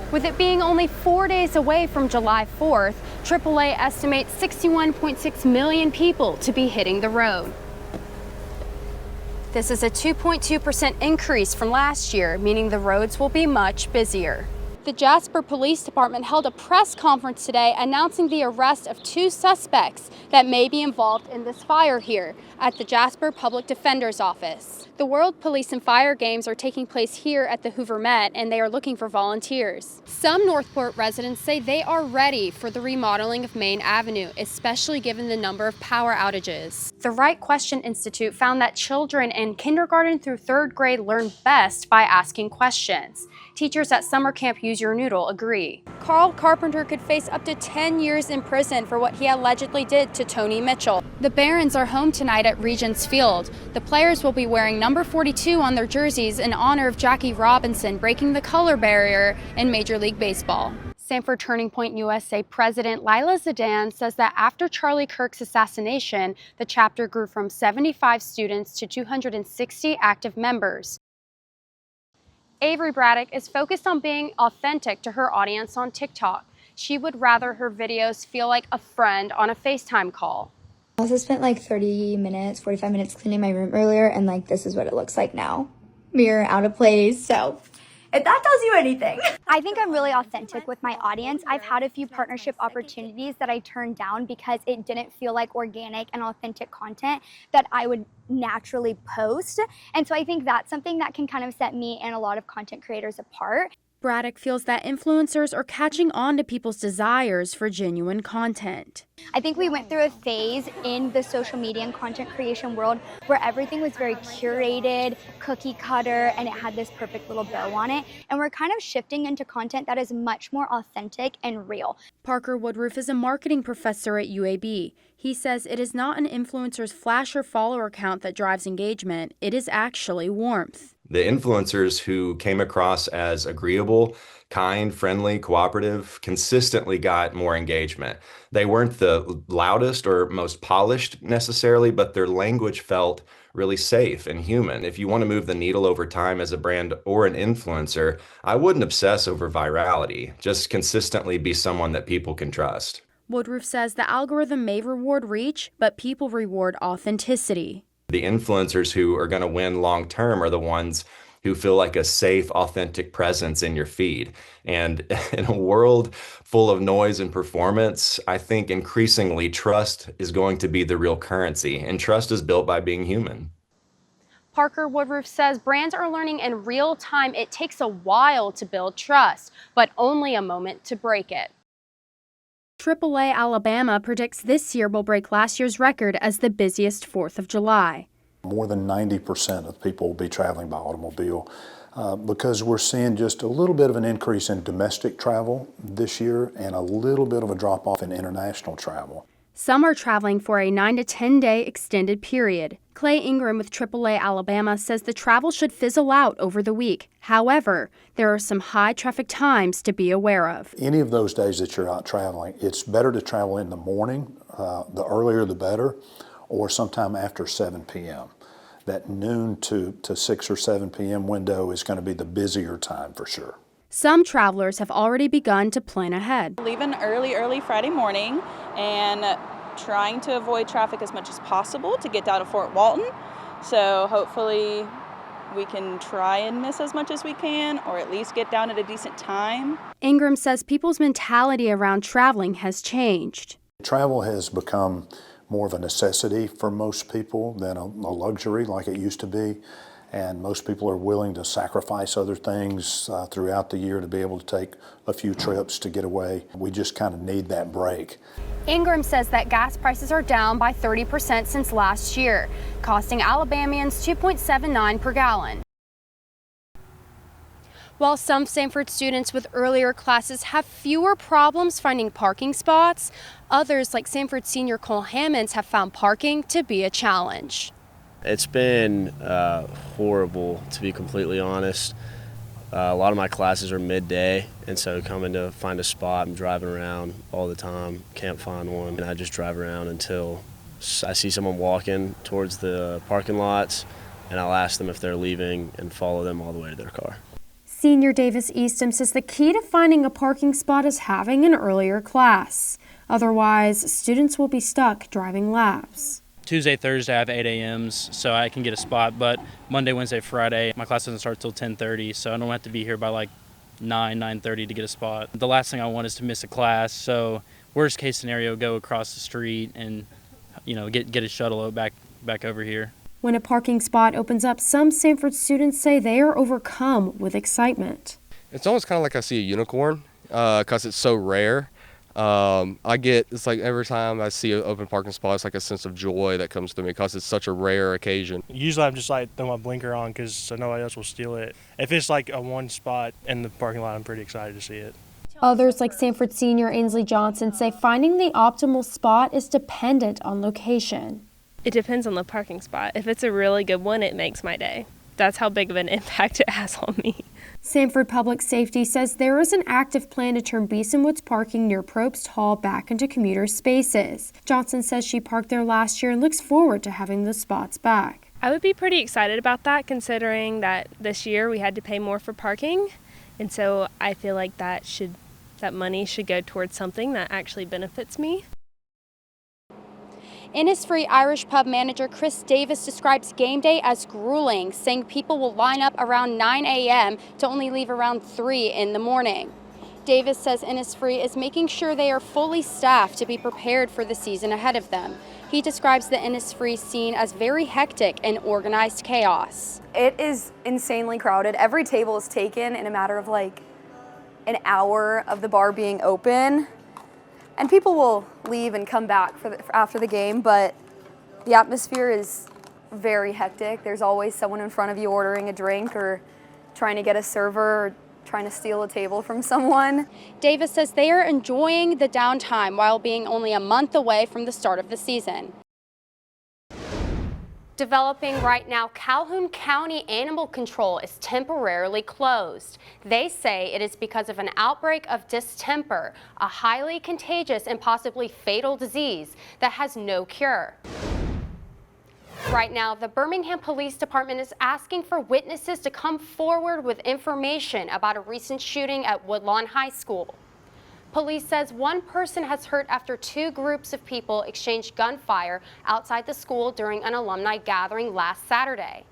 With it being only 4 days away from July 4th, AAA estimates 61.6 million people to be hitting the road. This is a 2.2% increase from last year, meaning the roads will be much busier. The Jasper Police Department held a press conference today announcing the arrest of 2 suspects that may be involved in this fire here at the Jasper Public Defender's Office. The World Police and Fire Games are taking place here at the Hoover Met, and they are looking for volunteers. Some Northport residents say they are ready for the remodeling of Main Avenue, especially given the number of power outages. The Right Question Institute found that children in kindergarten through 3rd grade learn best by asking questions. Teachers at summer camp Use Your Noodle agree. Carl Carpenter could face up to 10 years in prison for what he allegedly did to Tony Mitchell. The Barons are home tonight at Regents Field. The players will be wearing number 42 on their jerseys in honor of Jackie Robinson breaking the color barrier in Major League Baseball. Sanford Turning Point USA President Lila Zidane says that after Charlie Kirk's assassination, the chapter grew from 75 students to 260 active members. Avery Braddock is focused on being authentic to her audience on TikTok. She would rather her videos feel like a friend on a FaceTime call. I also spent like 30 minutes, 45 minutes cleaning my room earlier, and like this is what it looks like now. Mirror out of place, so if that tells you anything. I think I'm really authentic with my audience. I've had a few partnership opportunities that I turned down because it didn't feel like organic and authentic content that I would naturally post. And so I think that's something that can kind of set me and a lot of content creators apart. Braddock feels that influencers are catching on to people's desires for genuine content. I think we went through a phase in the social media and content creation world where everything was very curated, cookie cutter, and it had this perfect little bow on it. And we're kind of shifting into content that is much more authentic and real. Parker Woodruff is a marketing professor at UAB. He says it is not an influencer's flash or follower count that drives engagement. It is actually warmth. The influencers who came across as agreeable, kind, friendly, cooperative, consistently got more engagement. They weren't the loudest or most polished necessarily, but their language felt really safe and human. If you want to move the needle over time as a brand or an influencer, I wouldn't obsess over virality. Just consistently be someone that people can trust. Woodruff says the algorithm may reward reach, but people reward authenticity. The influencers who are going to win long term are the ones who feel like a safe, authentic presence in your feed. And in a world full of noise and performance, I think increasingly trust is going to be the real currency, and trust is built by being human. Parker Woodruff says brands are learning in real time it takes a while to build trust, but only a moment to break it. AAA Alabama predicts this year will break last year's record as the busiest 4th of July. More than 90% of people will be traveling by automobile because we're seeing just a little bit of an increase in domestic travel this year and a little bit of a drop-off in international travel. Some are traveling for a 9 to 10 day extended period. Clay Ingram with AAA Alabama says the travel should fizzle out over the week. However, there are some high traffic times to be aware of. Any of those days that you're out traveling, it's better to travel in the morning, the earlier the better, or sometime after 7 p.m. That noon to 6 or 7 p.m. window is going to be the busier time for sure. Some travelers have already begun to plan ahead. Leaving early Friday morning and trying to avoid traffic as much as possible to get down to Fort Walton. So hopefully we can try and miss as much as we can, or at least get down at a decent time. Ingram says people's mentality around traveling has changed. Travel has become more of a necessity for most people than a luxury like it used to be. And most people are willing to sacrifice other things throughout the year to be able to take a few trips to get away. We just kind of need that break. Ingram says that gas prices are down by 30% since last year, costing Alabamians $2.79 per gallon. While some Sanford students with earlier classes have fewer problems finding parking spots, others like Sanford senior Cole Hammonds have found parking to be a challenge. It's been horrible, to be completely honest. A lot of my classes are midday, and so coming to find a spot, I'm driving around all the time, can't find one, and I just drive around until I see someone walking towards the parking lots, and I'll ask them if they're leaving and follow them all the way to their car. Senior Davis Eastham says the key to finding a parking spot is having an earlier class. Otherwise, students will be stuck driving laps. Tuesday, Thursday, I have 8 a.m.s, so I can get a spot, but Monday, Wednesday, Friday, my class doesn't start till 10:30, so I don't have to be here by like 9:30 to get a spot. The last thing I want is to miss a class, so worst case scenario, go across the street and, get a shuttle back over here. When a parking spot opens up, some Sanford students say they are overcome with excitement. It's almost kind of like I see a unicorn because it's so rare. It's like every time I see an open parking spot, it's like a sense of joy that comes to me because it's such a rare occasion. Usually I'm just like throw my blinker on so nobody else will steal it. If it's like a one spot in the parking lot, I'm pretty excited to see it. Others, like Sanford senior Ainsley Johnson, say finding the optimal spot is dependent on location. It depends on the parking spot. If it's a really good one, it makes my day. That's how big of an impact it has on me. Sanford Public Safety says there is an active plan to turn Beeson Woods parking near Probst Hall back into commuter spaces. Johnson says she parked there last year and looks forward to having the spots back. I would be pretty excited about that, considering that this year we had to pay more for parking. And so I feel like that money should go towards something that actually benefits me. Innisfree Irish pub manager Chris Davis describes game day as grueling, saying people will line up around 9 a.m. to only leave around 3 in the morning. Davis says Innisfree is making sure they are fully staffed to be prepared for the season ahead of them. He describes the Innisfree scene as very hectic and organized chaos. It is insanely crowded. Every table is taken in a matter of like an hour of the bar being open. And people will leave and come back after the game, but the atmosphere is very hectic. There's always someone in front of you ordering a drink or trying to get a server or trying to steal a table from someone. Davis says they are enjoying the downtime while being only a month away from the start of the season. Developing right now, Calhoun County Animal Control is temporarily closed. They say it is because of an outbreak of distemper, a highly contagious and possibly fatal disease that has no cure. Right now, the Birmingham Police Department is asking for witnesses to come forward with information about a recent shooting at Woodlawn High School. Police says one person has hurt after 2 groups of people exchanged gunfire outside the school during an alumni gathering last Saturday.